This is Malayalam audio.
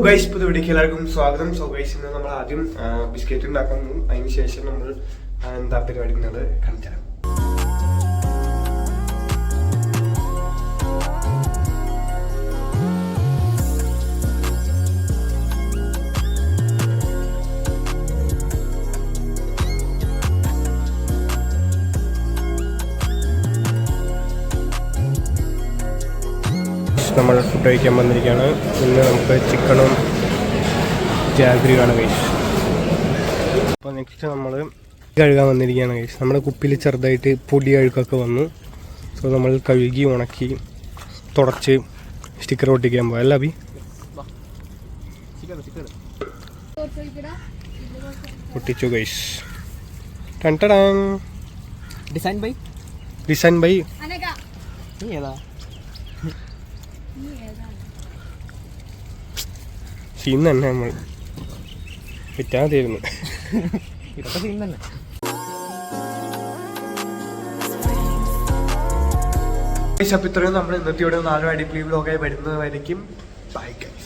ഗൈസ്, പുതിയ വീഡിയോക്ക് എല്ലാവർക്കും സ്വാഗതം. സോ ഗൈസ്, ഇന്ന് നമ്മൾ ആദ്യം ബിസ്ക്കറ്റ് ഉണ്ടാക്കുന്നു. അതിന് ശേഷം നമ്മൾ എന്താ പരിപാടി എന്നത് കാണിച്ചു തരാം. നമ്മൾ ഫുഡ് കഴിക്കാൻ വന്നിരിക്കുകയാണ്. ഇന്ന് നമുക്ക് ചിക്കനും ജാഗ്രിയുമാണ് ഗൈസ്. അപ്പോൾ നെക്സ്റ്റ് നമ്മൾ കഴുകാൻ വന്നിരിക്കുകയാണ് ഗൈസ്. നമ്മുടെ കുപ്പിയിൽ ചെറുതായിട്ട് പൊടി അഴുക്കൊക്കെ വന്നു. സോ നമ്മൾ കഴുകി ഉണക്കി തുടച്ച് സ്റ്റിക്കർ ഒട്ടിക്കാൻ പോകാം. അല്ല അഭി, ഒട്ടിച്ചു ഗൈസ്. ഡിസൈൻ ബൈ സീൻ തന്നെ നമ്മൾ പറ്റാൻ തീരുന്നു. ഇതൊക്കെ സീൻ തന്നെ. അപ്പോൾ ഇത്രയും നമ്മൾ ഇന്നത്തെ ഇവിടെ 4 അടിപൊളി വ്ലോഗായി വരുന്നതായിരിക്കും. Bye guys.